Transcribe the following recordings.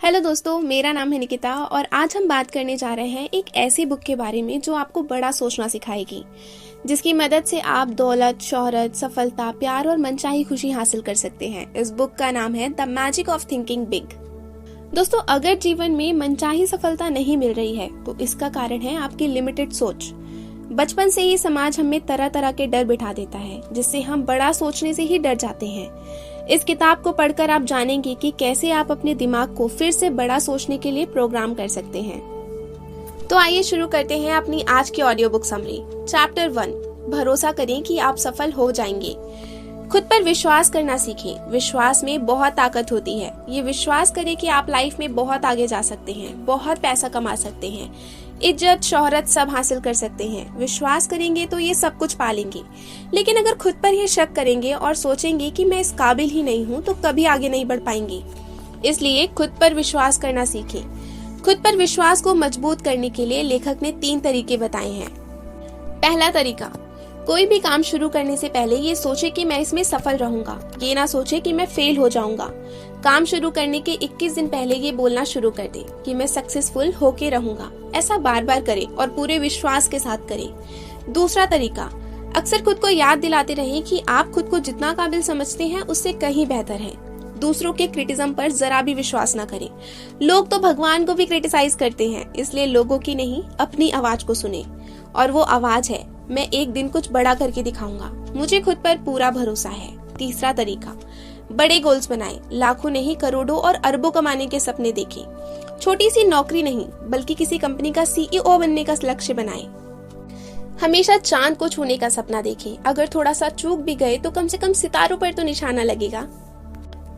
Hello दोस्तों, मेरा नाम है निकिता और आज हम बात करने जा रहे हैं एक ऐसी बुक के बारे में जो आपको बड़ा सोचना सिखाएगी, जिसकी मदद से आप दौलत, शोहरत, सफलता, प्यार और मनचाही खुशी हासिल कर सकते हैं। इस बुक का नाम है the magic of thinking big. दोस्तों, अगर जीवन में मनचाही सफलता नहीं मिल रही है तो इसका कारण है आपकी लिमिटेड सोच। बचपन से ही समाज हमें तरह तरह के डर बिठा देता है, जिससे हम बड़ा सोचने से ही डर जाते हैं। इस किताब को पढ़कर आप जानेंगे कि कैसे आप अपने दिमाग को फिर से बड़ा सोचने के लिए प्रोग्राम कर सकते हैं। तो आइए शुरू करते हैं अपनी आज की ऑडियो बुक समरी। चैप्टर 1, भरोसा करें कि आप सफल हो जाएंगे। खुद पर विश्वास करना सीखें। विश्वास में बहुत ताकत होती है। ये विश्वास करें कि आप लाइफ में बहुत आगे जा सकते हैं, बहुत पैसा कमा सकते हैं, इज्जत, शोहरत सब हासिल कर सकते हैं। विश्वास करेंगे तो ये सब कुछ पालेंगे। लेकिन अगर खुद पर ही शक करेंगे और सोचेंगे कि मैं इस काबिल ही नहीं हूँ, तो कभी आगे नहीं बढ़ पाएंगे। इसलिए खुद पर विश्वास करना सीखें। खुद पर विश्वास को मजबूत करने के लिए लेखक ने 3 तरीके बताए हैं। पहला तरीका, कोई भी काम शुरू करने से पहले ये सोचे कि मैं इसमें सफल रहूंगा। ये ना सोचे कि मैं फेल हो जाऊंगा। काम शुरू करने के 21 दिन पहले ये बोलना शुरू कर दे कि मैं सक्सेसफुल होके रहूंगा। ऐसा बार बार करें और पूरे विश्वास के साथ करें। दूसरा तरीका, अक्सर खुद को याद दिलाते रहें कि आप खुद को जितना काबिल समझते हैं उससे कहीं बेहतर हैं। दूसरों के क्रिटिसिज्म पर जरा भी विश्वास न करें। लोग तो भगवान को भी क्रिटिसाइज करते हैं, इसलिए लोगों की नहीं, अपनी आवाज को सुने। और वो आवाज है, मैं एक दिन कुछ बड़ा करके दिखाऊंगा। मुझे खुद पर पूरा भरोसा है। तीसरा तरीका, बड़े गोल्स बनाएं। लाखों नहीं, करोड़ों और अरबों कमाने के सपने देखें। छोटी सी नौकरी नहीं, बल्कि किसी कंपनी का CEO बनने का लक्ष्य बनाएं। हमेशा चांद को छूने का सपना देखें। अगर थोड़ा सा चूक भी गए तो कम से कम सितारों पर तो निशाना लगेगा।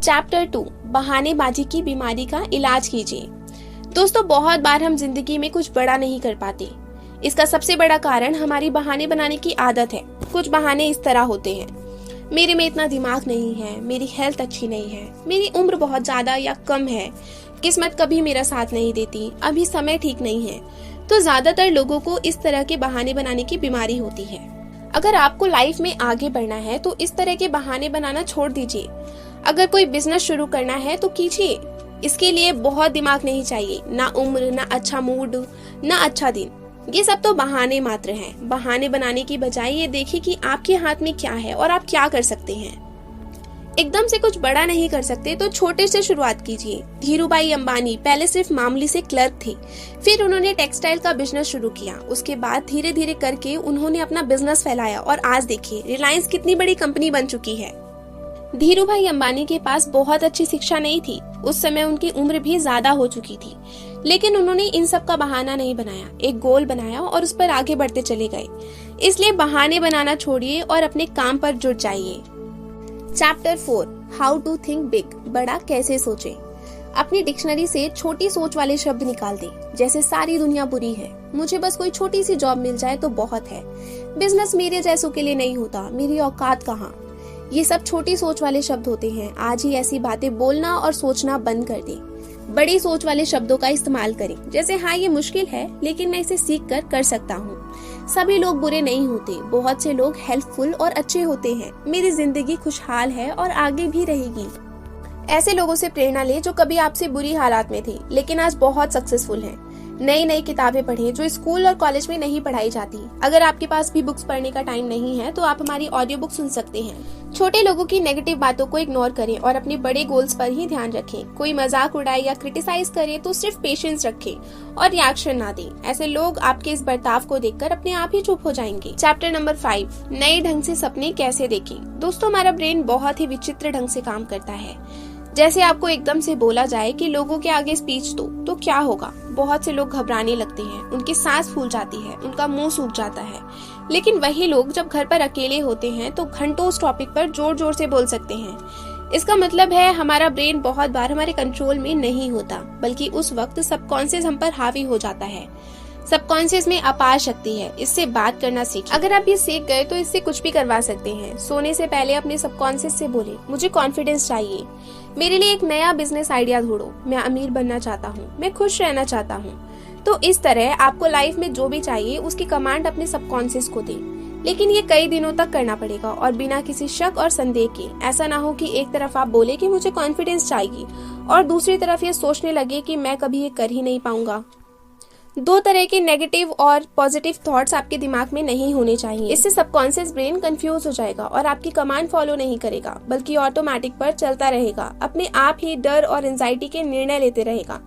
चैप्टर 2, बहानेबाजी की बीमारी का इलाज कीजिए। दोस्तों, बहुत बार हम जिंदगी में कुछ बड़ा नहीं कर पाते। इसका सबसे बड़ा कारण हमारी बहाने बनाने की आदत है। कुछ बहाने इस तरह होते हैं, मेरे में इतना दिमाग नहीं है, मेरी हेल्थ अच्छी नहीं है, मेरी उम्र बहुत ज्यादा या कम है, किस्मत कभी मेरा साथ नहीं देती, अभी समय ठीक नहीं है। तो ज्यादातर लोगों को इस तरह के बहाने बनाने की बीमारी होती है। अगर आपको लाइफ में आगे बढ़ना है तो इस तरह के बहाने बनाना छोड़ दीजिए। अगर कोई बिजनेस शुरू करना है तो कीजिए। इसके लिए बहुत दिमाग नहीं चाहिए, ना उम्र, ना अच्छा मूड, ना अच्छा दिन। ये सब तो बहाने मात्र हैं। बहाने बनाने की बजाय ये देखिए कि आपके हाथ में क्या है और आप क्या कर सकते हैं। एकदम से कुछ बड़ा नहीं कर सकते तो छोटे से शुरुआत कीजिए। धीरूभाई अंबानी पहले सिर्फ मामूली से क्लर्क थे, फिर उन्होंने टेक्सटाइल का बिजनेस शुरू किया। उसके बाद धीरे धीरे करके उन्होंने अपना बिजनेस फैलाया और आज देखिए रिलायंस कितनी बड़ी कंपनी बन चुकी है। धीरूभाई अंबानी के पास बहुत अच्छी शिक्षा नहीं थी। उस समय उनकी उम्र भी ज्यादा हो चुकी थी, लेकिन उन्होंने इन सब का बहाना नहीं बनाया। एक गोल बनाया और उस पर आगे बढ़ते चले गए। इसलिए बहाने बनाना छोड़िए और अपने काम पर जुट जाइए। Chapter 4, how to think big, बड़ा कैसे सोचें। अपनी डिक्शनरी से छोटी सोच वाले शब्द निकाल दें, जैसे सारी दुनिया बुरी है, मुझे बस कोई छोटी सी जॉब मिल जाए तो बहुत है, बिजनेस मेरे जैसों के लिए नहीं होता, मेरी औकात कहाँ। ये सब छोटी सोच वाले शब्द होते हैं। आज ही ऐसी बातें बोलना और सोचना बंद कर दें। बड़ी सोच वाले शब्दों का इस्तेमाल करें, जैसे हाँ ये मुश्किल है लेकिन मैं इसे सीख कर सकता हूँ। सभी लोग बुरे नहीं होते, बहुत से लोग हेल्पफुल और अच्छे होते हैं। मेरी जिंदगी खुशहाल है और आगे भी रहेगी। ऐसे लोगों से प्रेरणा ले जो कभी आपसे बुरी हालात में थे लेकिन आज बहुत सक्सेसफुल हैं। नई नई किताबें पढ़ें जो स्कूल और कॉलेज में नहीं पढ़ाई जाती। अगर आपके पास भी बुक्स पढ़ने का टाइम नहीं है तो आप हमारी ऑडियो बुक सुन सकते हैं। छोटे लोगों की नेगेटिव बातों को इग्नोर करें और अपने बड़े गोल्स पर ही ध्यान रखें। कोई मजाक उड़ाए या क्रिटिसाइज करे तो सिर्फ पेशेंस रखें और रिएक्शन ना दें। ऐसे लोग आपके इस बर्ताव को देखकर अपने आप ही चुप हो जाएंगे। चैप्टर नंबर 5, नए ढंग से सपने कैसे देखें। दोस्तों, हमारा ब्रेन बहुत ही विचित्र ढंग से काम करता है। जैसे आपको एकदम से बोला जाए कि लोगों के आगे स्पीच दो तो क्या होगा। बहुत से लोग घबराने लगते हैं, उनकी सांस फूल जाती है, उनका मुंह सूख जाता है। लेकिन वही लोग जब घर पर अकेले होते हैं तो घंटों उस टॉपिक पर जोर जोर से बोल सकते हैं। इसका मतलब है हमारा ब्रेन बहुत बार हमारे कंट्रोल में नहीं होता, बल्कि उस वक्त सबकॉन्शियस हम पर हावी हो जाता है। सबकॉन्शियस में अपार शक्ति है, इससे बात करना सीखिए। अगर आप ये सीख गए तो इससे कुछ भी करवा सकते हैं। सोने से पहले अपने सबकॉन्शियस से बोले, मुझे कॉन्फिडेंस चाहिए, मेरे लिए एक नया बिजनेस आइडिया ढूंढो, मैं अमीर बनना चाहता हूँ, मैं खुश रहना चाहता हूँ। तो इस तरह आपको लाइफ में जो भी चाहिए उसकी कमांड अपने सबकॉन्शियस को दें। लेकिन ये कई दिनों तक करना पड़ेगा और बिना किसी शक और संदेह के। ऐसा ना हो कि एक तरफ आप बोले कि मुझे कॉन्फिडेंस चाहिए और दूसरी तरफ ये सोचने लगे कि मैं कभी ये कर ही नहीं पाऊंगा। दो तरह के नेगेटिव और पॉजिटिव थॉट्स आपके दिमाग में नहीं होने चाहिए। इससे सबकॉन्शियस ब्रेन कंफ्यूज हो जाएगा और आपकी कमांड फॉलो नहीं करेगा, बल्कि ऑटोमेटिक पर चलता रहेगा, अपने आप ही डर और एंजाइटी के निर्णय लेते रहेगा,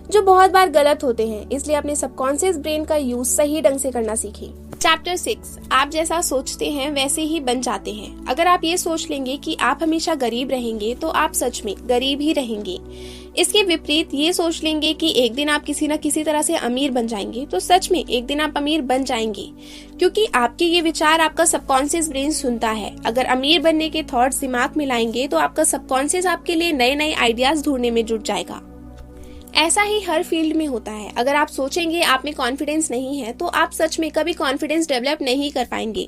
जो बहुत बार गलत होते हैं। इसलिए अपने सबकॉन्शियस ब्रेन का यूज सही ढंग से करना सीखिए। चैप्टर 6, आप जैसा सोचते हैं वैसे ही बन जाते हैं। अगर आप ये सोच लेंगे कि आप हमेशा गरीब रहेंगे तो आप सच में गरीब ही रहेंगे। इसके विपरीत ये सोच लेंगे कि एक दिन आप किसी न किसी तरह से अमीर बन जाएंगे तो सच में एक दिन आप अमीर बन जाएंगे, क्योंकि आपके ये विचार आपका सबकॉन्शियस ब्रेन सुनता है। अगर अमीर बनने के थॉट्स दिमाग में लाएंगे तो आपका सबकॉन्शियस आपके लिए नए नए आइडियाज ढूंढने में जुट जाएगा। ऐसा ही हर फील्ड में होता है। अगर आप सोचेंगे आप में कॉन्फिडेंस नहीं है तो आप सच में कभी कॉन्फिडेंस डेवलप नहीं कर पाएंगे।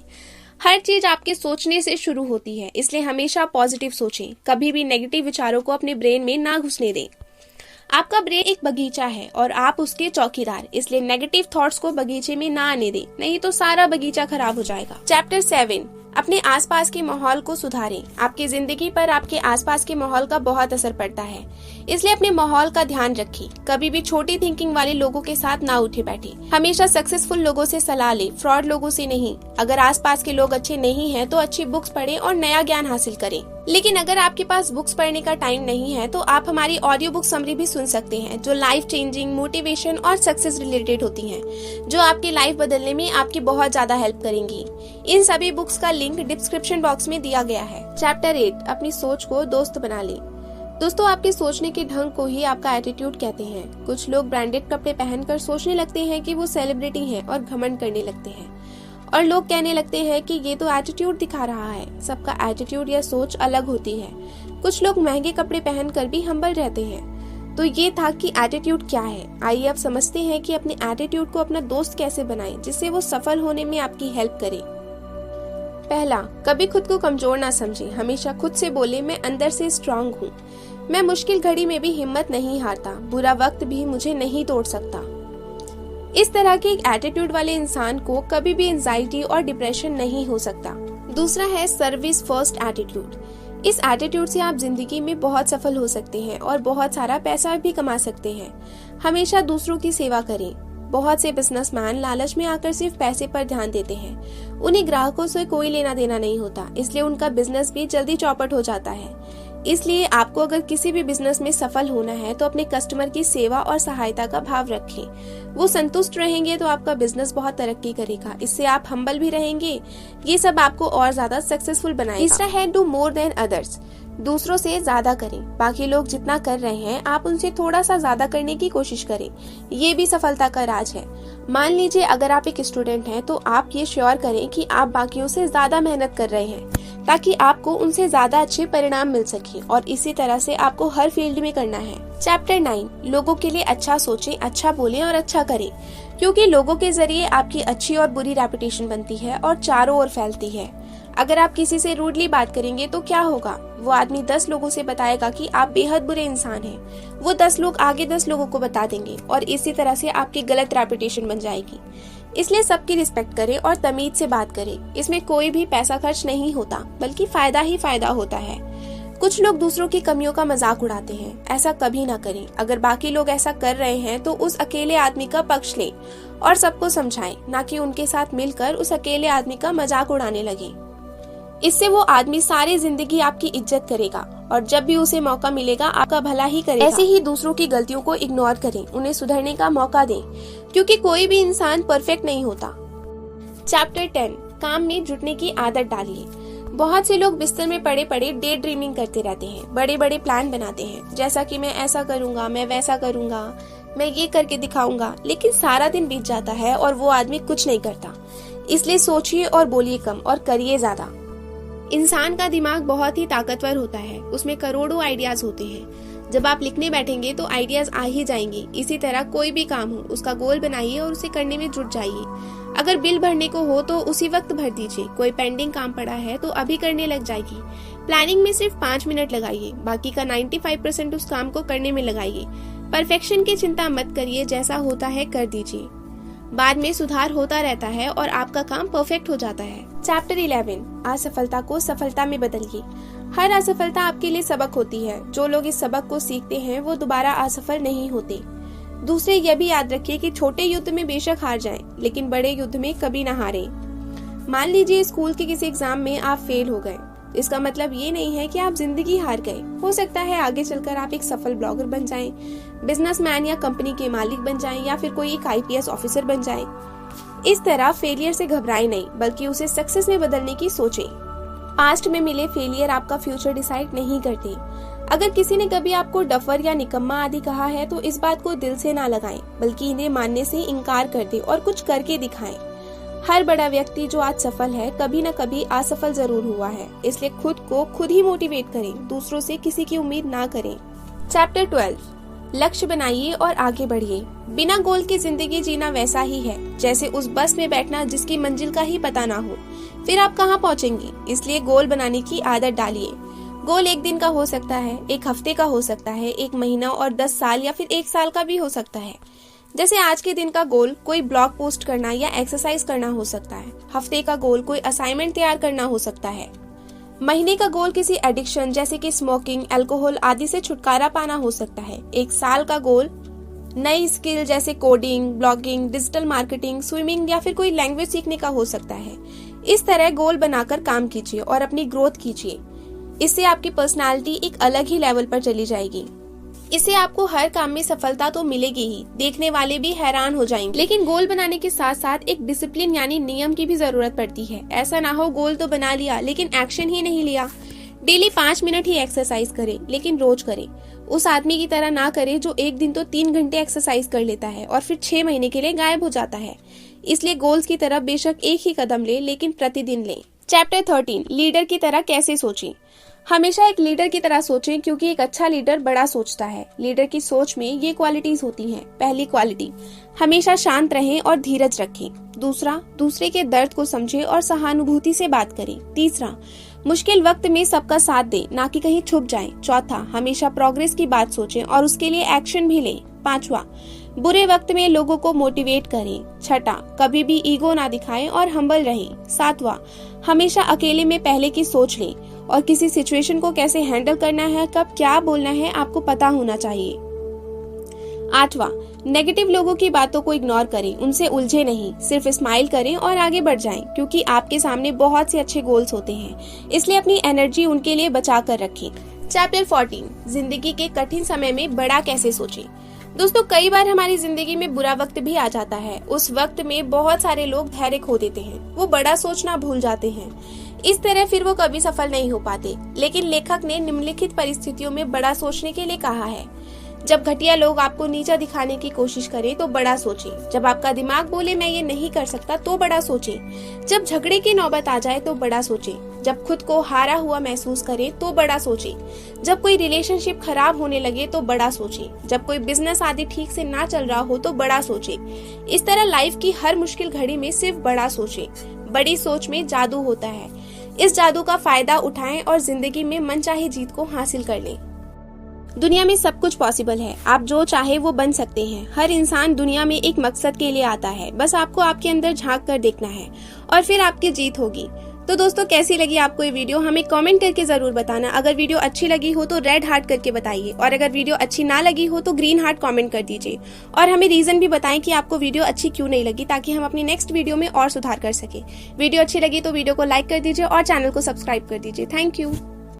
हर चीज आपके सोचने से शुरू होती है, इसलिए हमेशा पॉजिटिव सोचें। कभी भी नेगेटिव विचारों को अपने ब्रेन में ना घुसने दें। आपका ब्रेन एक बगीचा है और आप उसके चौकीदार, इसलिए नेगेटिव थॉट्स को बगीचे में ना आने दें, नहीं तो सारा बगीचा खराब हो जाएगा। चैप्टर 7, अपने आसपास के माहौल को सुधारें। आपकी जिंदगी पर आपके आसपास के माहौल का बहुत असर पड़ता है, इसलिए अपने माहौल का ध्यान रखें। कभी भी छोटी थिंकिंग वाले लोगों के साथ ना उठे बैठे। हमेशा सक्सेसफुल लोगों से सलाह ले, फ्रॉड लोगों से नहीं। अगर आसपास के लोग अच्छे नहीं हैं तो अच्छी बुक्स पढ़ें और नया ज्ञान हासिल करें। लेकिन अगर आपके पास बुक्स पढ़ने का टाइम नहीं है तो आप हमारी ऑडियो बुक समरी भी सुन सकते हैं, जो लाइफ चेंजिंग, मोटिवेशन और सक्सेस रिलेटेड होती हैं, जो आपकी लाइफ बदलने में आपकी बहुत ज्यादा हेल्प करेंगी। इन सभी बुक्स का लिंक डिस्क्रिप्शन बॉक्स में दिया गया है। चैप्टर 8, अपनी सोच को दोस्त बना लें। दोस्तों, आपके सोचने के ढंग को ही आपका एटीट्यूड कहते हैं। कुछ लोग ब्रांडेड कपड़े पहनकर सोचने लगते हैं कि वो सेलिब्रिटी हैं और घमंड करने लगते हैं, और लोग कहने लगते हैं कि ये तो एटीट्यूड दिखा रहा है। सबका एटीट्यूड या सोच अलग होती है। कुछ लोग महंगे कपड़े पहनकर भी हम्बल रहते हैं। तो ये था कि एटीट्यूड क्या है। आइए अब समझते हैं कि अपने एटीट्यूड को अपना दोस्त कैसे बनाएं, जिससे वो सफल होने में आपकी हेल्प करे। पहला, कभी खुद को कमजोर ना समझें। हमेशा खुद से बोले, मैं अंदर से स्ट्रांग हूँ। मैं मुश्किल घड़ी में भी हिम्मत नहीं हारता। बुरा वक्त भी मुझे नहीं तोड़ सकता। इस तरह के एक एटीट्यूड वाले इंसान को कभी भी एंजाइटी और डिप्रेशन नहीं हो सकता। दूसरा है सर्विस फर्स्ट एटीट्यूड। इस एटीट्यूड से आप जिंदगी में बहुत सफल हो सकते हैं और बहुत सारा पैसा भी कमा सकते हैं। हमेशा दूसरों की सेवा करें। बहुत से बिजनेसमैन लालच में आकर सिर्फ पैसे पर ध्यान देते हैं। उन्हें ग्राहकों से कोई लेना देना नहीं होता, इसलिए उनका बिजनेस भी जल्दी चौपट हो जाता है। इसलिए आपको अगर किसी भी बिजनेस में सफल होना है तो अपने कस्टमर की सेवा और सहायता का भाव रखें। वो संतुष्ट रहेंगे तो आपका बिजनेस बहुत तरक्की करेगा। इससे आप हम्बल भी रहेंगे। ये सब आपको और ज्यादा सक्सेसफुल बनाएगा। तीसरा है डू मोर देन अदर्स। दूसरों से ज्यादा करें। बाकी लोग जितना कर रहे हैं आप उनसे थोड़ा सा ज्यादा करने की कोशिश करें। ये भी सफलता का राज है। मान लीजिए अगर आप एक स्टूडेंट हैं तो आप ये श्योर करें कि आप बाकियों से ज्यादा मेहनत कर रहे हैं, ताकि आपको उनसे ज्यादा अच्छे परिणाम मिल सके। और इसी तरह से आपको हर फील्ड में करना है। चैप्टर 9, लोगों के लिए अच्छा सोचें, अच्छा बोलें और अच्छा करें, क्योंकि लोगों के जरिए आपकी अच्छी और बुरी रेपुटेशन बनती है और चारों ओर फैलती है। अगर आप किसी से रूडली बात करेंगे तो क्या होगा? वो आदमी 10 लोगों से बताएगा कि आप बेहद बुरे इंसान हैं। वो 10 लोग आगे 10 लोगों को बता देंगे और इसी तरह से आपकी गलत रेपुटेशन बन जाएगी। इसलिए सबकी रिस्पेक्ट करें और तमीज से बात करें। इसमें कोई भी पैसा खर्च नहीं होता, बल्कि फायदा ही फायदा होता है। कुछ लोग दूसरों की कमियों का मजाक उड़ाते हैं। ऐसा कभी ना करें। अगर बाकी लोग ऐसा कर रहे हैं तो उस अकेले आदमी का पक्ष लें और सबको समझाएं, ना कि उनके साथ मिलकर उस अकेले आदमी का मजाक उड़ाने लगे। इससे वो आदमी सारी जिंदगी आपकी इज्जत करेगा और जब भी उसे मौका मिलेगा आपका भला ही करेगा। ऐसे ही दूसरों की गलतियों को इग्नोर करें, उन्हें सुधरने का मौका दें, क्योंकि कोई भी इंसान परफेक्ट नहीं होता। चैप्टर 10, काम में जुटने की आदत डालिए। बहुत से लोग बिस्तर में पड़े पड़े डे ड्रीमिंग करते रहते हैं, बड़े बड़े प्लान बनाते हैं, जैसा कि मैं ऐसा करूंगा, मैं वैसा करूंगा, मैं ये करके दिखाऊंगा। लेकिन सारा दिन बीत जाता है और वो आदमी कुछ नहीं करता। इसलिए सोचिए और बोलिए कम और करिए ज्यादा। इंसान का दिमाग बहुत ही ताकतवर होता है, उसमें करोड़ों आइडियाज होते हैं। जब आप लिखने बैठेंगे तो आइडियाज आ ही जाएंगे। इसी तरह कोई भी काम हो उसका गोल बनाइए और उसे करने में जुट जाइए। अगर बिल भरने को हो तो उसी वक्त भर दीजिए। कोई पेंडिंग काम पड़ा है तो अभी करने लग जाएगी। प्लानिंग में सिर्फ 5 मिनट लगाइए, बाकी का 95% उस काम को करने में लगाइए। परफेक्शन की चिंता मत करिए, जैसा होता है कर दीजिए। बाद में सुधार होता रहता है और आपका काम परफेक्ट हो जाता है। चैप्टर 11 असफलता को सफलता में बदलिए। हर असफलता आपके लिए सबक होती है। जो लोग इस सबक को सीखते हैं वो दोबारा असफल नहीं होते। दूसरे यह भी याद रखिए कि छोटे युद्ध में बेशक हार जाएं, लेकिन बड़े युद्ध में कभी ना हारें। मान लीजिए स्कूल के किसी एग्जाम में आप फेल हो गए। इसका मतलब ये नहीं है कि आप जिंदगी हार गए। हो सकता है आगे चलकर आप एक सफल ब्लॉगर बन जाएं, बिजनेसमैन या कंपनी के मालिक बन जाएं, या फिर कोई एक IPS ऑफिसर बन जाएं। इस तरह फेलियर से घबराएं नहीं, बल्कि उसे सक्सेस में बदलने की सोचें। पास्ट में मिले फेलियर आपका फ्यूचर डिसाइड नहीं करते। अगर किसी ने कभी आपको डफर या निकम्मा आदि कहा है तो इस बात को दिल से ना लगाएं, बल्कि इन्हें मानने से इनकार कर दें और कुछ करके दिखाएं। हर बड़ा व्यक्ति जो आज सफल है कभी न कभी असफल जरूर हुआ है, इसलिए खुद को खुद ही मोटिवेट करें, दूसरों से किसी की उम्मीद ना करें। चैप्टर 12 लक्ष्य बनाइए और आगे बढ़िए। बिना गोल की जिंदगी जीना वैसा ही है जैसे उस बस में बैठना जिसकी मंजिल का ही पता ना हो, फिर आप कहाँ पहुँचेंगे। इसलिए गोल बनाने की आदत डालिए। गोल एक दिन का हो सकता है, एक हफ्ते का हो सकता है, एक महीना और 10 साल या फिर 1 साल का भी हो सकता है। जैसे आज के दिन का गोल कोई ब्लॉग पोस्ट करना या एक्सरसाइज करना हो सकता है। हफ्ते का गोल कोई असाइनमेंट तैयार करना हो सकता है। महीने का गोल किसी एडिक्शन जैसे कि स्मोकिंग, अल्कोहल आदि से छुटकारा पाना हो सकता है। 1 साल का गोल नई स्किल जैसे coding, blogging, digital marketing, swimming या फिर कोई लैंग्वेज सीखने का हो सकता है। इस तरह गोल बनाकर काम कीजिए और अपनी ग्रोथ कीजिए। इससे आपकी पर्सनालिटी एक अलग ही लेवल पर चली जाएगी। इससे आपको हर काम में सफलता तो मिलेगी ही, देखने वाले भी हैरान हो जाएंगे। लेकिन गोल बनाने के साथ साथ एक डिसिप्लिन यानी नियम की भी जरूरत पड़ती है। ऐसा ना हो गोल तो बना लिया लेकिन एक्शन ही नहीं लिया। डेली 5 मिनट ही एक्सरसाइज करें, लेकिन रोज करें। उस आदमी की तरह ना करें जो एक दिन तो 3 घंटे एक्सरसाइज कर लेता है और फिर 6 महीने के लिए गायब हो जाता है। इसलिए गोल्स की तरफ बेशक एक ही कदम ले, लेकिन प्रतिदिन ले। चैप्टर 13 लीडर की तरह कैसे सोचें। हमेशा एक लीडर की तरह सोचें, क्योंकि एक अच्छा लीडर बड़ा सोचता है। लीडर की सोच में ये क्वालिटीज होती हैं। पहली क्वालिटी, हमेशा शांत रहें और धीरज रखें। दूसरा, दूसरे के दर्द को समझें और सहानुभूति से बात करें। तीसरा, मुश्किल वक्त में सबका साथ दें, ना कि कहीं छुप जाएं। चौथा, हमेशा प्रोग्रेस की बात सोचें और उसके लिए एक्शन भी लें। पांचवा, बुरे वक्त में लोगों को मोटिवेट करें। छठा, कभी भी ईगो ना दिखाएं और हम्बल रहें। सातवां, हमेशा अकेले में पहले की सोच लें और किसी सिचुएशन को कैसे हैंडल करना है, कब क्या बोलना है, आपको पता होना चाहिए। आठवां, नेगेटिव लोगों की बातों को इग्नोर करें, उनसे उलझे नहीं, सिर्फ स्माइल करें और आगे बढ़ जाएं, क्योंकि आपके सामने बहुत से अच्छे गोल्स होते हैं, इसलिए अपनी एनर्जी उनके लिए बचा कर रखें। चैप्टर 14 जिंदगी के कठिन समय में बड़ा कैसे सोचें। दोस्तों, कई बार हमारी जिंदगी में बुरा वक्त भी आ जाता है। उस वक्त में बहुत सारे लोग धैर्य खो देते हैं, वो बड़ा सोचना भूल जाते हैं। इस तरह फिर वो कभी सफल नहीं हो पाते। लेकिन लेखक ने निम्नलिखित परिस्थितियों में बड़ा सोचने के लिए कहा है। जब घटिया लोग आपको नीचा दिखाने की कोशिश करें तो बड़ा सोचें। जब आपका दिमाग बोले मैं ये नहीं कर सकता तो बड़ा सोचें। जब झगड़े की नौबत आ जाए तो बड़ा सोचें। जब खुद को हारा हुआ महसूस करें तो बड़ा सोचें। जब कोई रिलेशनशिप खराब होने लगे तो बड़ा सोचें। जब कोई बिजनेस आदि ठीक से ना चल रहा हो तो बड़ा सोचें। इस तरह लाइफ की हर मुश्किल घड़ी में सिर्फ बड़ा सोचें। बड़ी सोच में जादू होता है। इस जादू का फायदा उठाएं और जिंदगी में मनचाही जीत को हासिल कर लें। दुनिया में सब कुछ पॉसिबल है। आप जो चाहे वो बन सकते हैं। हर इंसान दुनिया में एक मकसद के लिए आता है, बस आपको आपके अंदर झांक कर देखना है और फिर आपकी जीत होगी। तो दोस्तों, कैसी लगी आपको ये वीडियो हमें कमेंट करके जरूर बताना। अगर वीडियो अच्छी लगी हो तो रेड हार्ट करके बताइए, और अगर वीडियो अच्छी ना लगी हो तो ग्रीन हार्ट कमेंट कर दीजिए, और हमें रीजन भी बताएं कि आपको वीडियो अच्छी क्यों नहीं लगी, ताकि हम अपनी नेक्स्ट वीडियो में और सुधार कर सके। वीडियो अच्छी लगी तो वीडियो को लाइक कर दीजिए और चैनल को सब्सक्राइब कर दीजिए। Thank you.